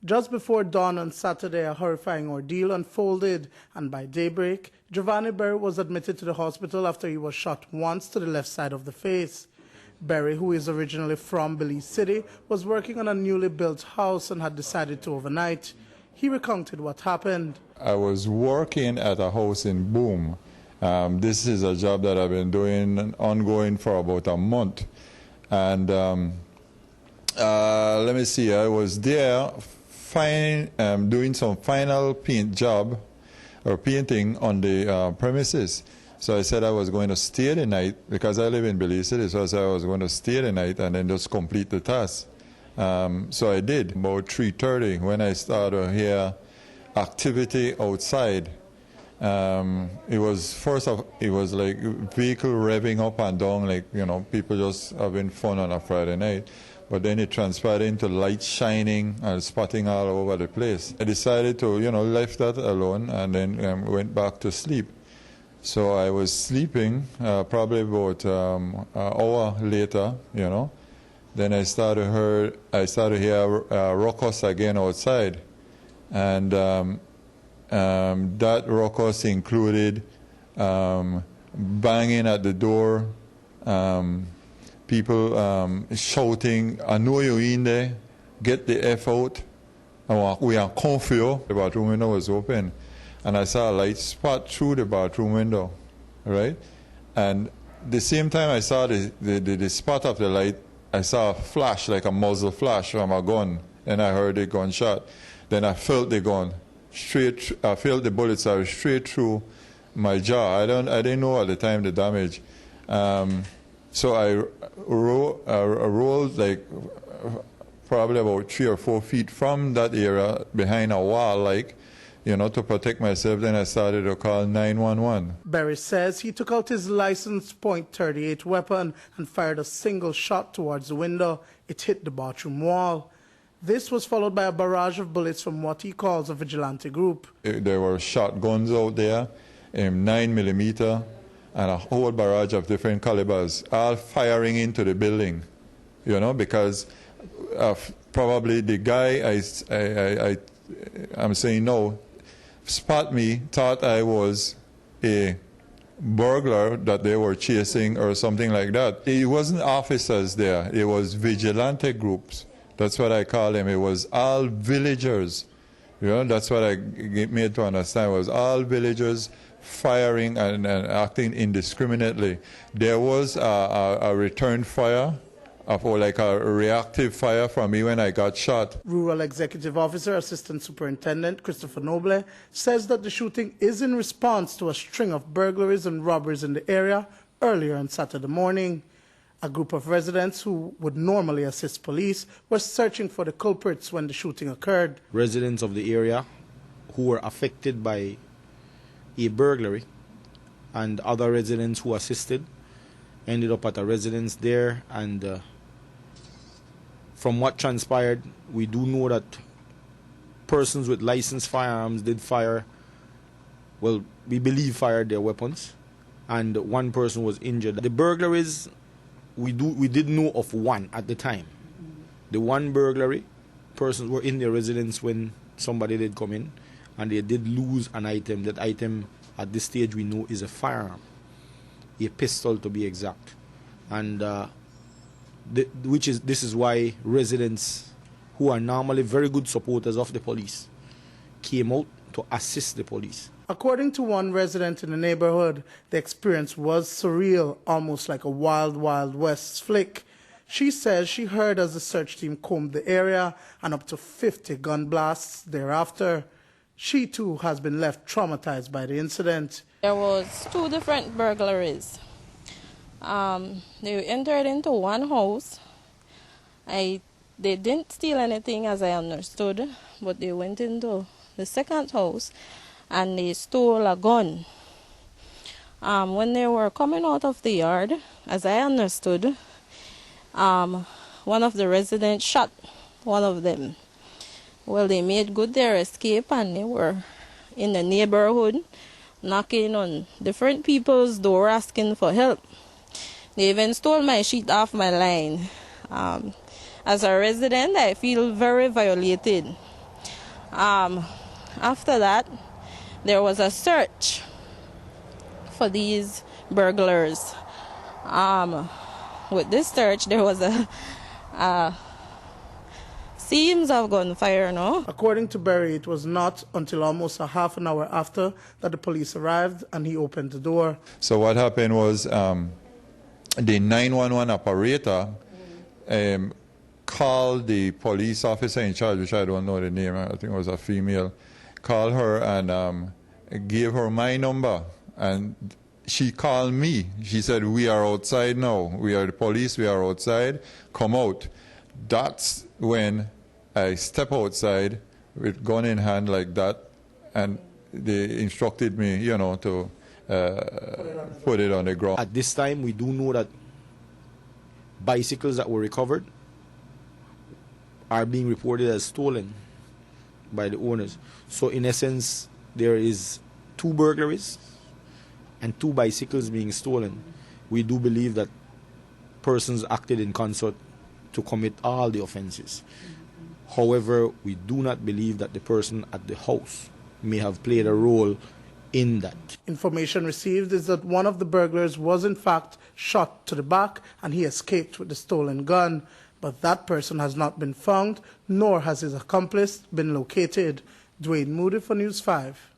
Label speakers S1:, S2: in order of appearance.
S1: Just before dawn on Saturday, a horrifying ordeal unfolded, and by daybreak, Giovanni Burrell was admitted to the hospital after he was shot once to the left side of the face. Burrell, who is originally from Belize City, was working on a newly built house and had decided to overnight. He recounted what happened.
S2: I was working at a house in Boom. This is a job that I've been doing ongoing for about a month. And let me see, I was there doing some final paint job or painting on the premises. So I said I was going to stay the night because I live in Belize City, so I said I was going to stay the night and then just complete the task. So I did. About 3:30 when I started to hear activity outside. It was like vehicle revving up and down, like, you know, people just having fun on a Friday night. But then it transpired into light shining and spotting all over the place. I decided to, leave that alone and then went back to sleep. So I was sleeping probably about an hour later, Then I started to hear ruckus again outside. And that ruckus included banging at the door, people shouting, "I know you're in there, get the F out." We are confused. The bathroom window was open, and I saw a light spot through the bathroom window, right? And the same time I saw the spot of the light, I saw a flash, like a muzzle flash from a gun, and I heard the gunshot. Then I felt the gun. I felt the bullets straight through my jaw. I didn't know at the time the damage. So I rolled like probably about 3 or 4 feet from that area behind a wall, to protect myself. Then I started to call 911.
S1: Burrell says he took out his licensed .38 weapon and fired a single shot towards the window. It hit the bathroom wall. This was followed by a barrage of bullets from what he calls a vigilante group. There
S2: were shotguns out there, 9mm, and a whole barrage of different calibers, all firing into the building, because probably the guy I'm saying no, spot me, thought I was a burglar that they were chasing or something like that. It wasn't officers there, it was vigilante groups. That's what I call them. It was all villagers. That's what I made to understand. It was all villagers firing and acting indiscriminately. There was a return fire, or like a reactive fire from me when I got shot.
S1: Rural Executive Officer, Assistant Superintendent Christopher Noble says that the shooting is in response to a string of burglaries and robberies in the area earlier on Saturday morning. A group of residents who would normally assist police were searching for the culprits when the shooting occurred.
S3: Residents of the area who were affected by a burglary and other residents who assisted ended up at a residence there, and from what transpired, we do know that persons with licensed firearms did fire, well, we believe fired their weapons, and one person was injured. The burglaries, we did know of one at the time. The one burglary, persons were in their residence when somebody did come in, and they did lose an item. That item, at this stage, we know is a firearm, a pistol to be exact. And this is why residents who are normally very good supporters of the police came out to assist the police.
S1: According to one resident in the neighborhood, the experience was surreal, almost like a Wild Wild West flick. She says she heard as the search team combed the area and up to 50 gun blasts thereafter. She too has been left traumatized by the incident.
S4: There was 2 different burglaries. They entered into one house. They didn't steal anything as I understood, but they went into the second house and they stole a gun. When they were coming out of the yard, as I understood, one of the residents shot one of them. Well, they made good their escape, and they were in the neighborhood knocking on different people's door asking for help. They even stole my sheet off my line. As a resident, I feel very violated. After that, there was a search for these burglars. With this search, there was a seams of gunfire, no?
S1: According to Berry, it was not until almost a half an hour after that the police arrived and he opened the door.
S2: So what happened was the 911 operator called the police officer in charge, which I don't know the name, I think it was a female, called her and gave her my number. And she called me. She said, "We are outside now. We are the police. We are outside. Come out." That's when I step outside with gun in hand like that, and they instructed me, you know, to put it on the ground.
S3: At this time, we do know that bicycles that were recovered are being reported as stolen by the owners. So in essence, there is 2 burglaries and 2 bicycles being stolen. We do believe that persons acted in concert to commit all the offenses. However, we do not believe that the person at the house may have played a role in that.
S1: Information received is that one of the burglars was in fact shot to the back and he escaped with the stolen gun. But that person has not been found, nor has his accomplice been located. Dwayne Moody for News 5.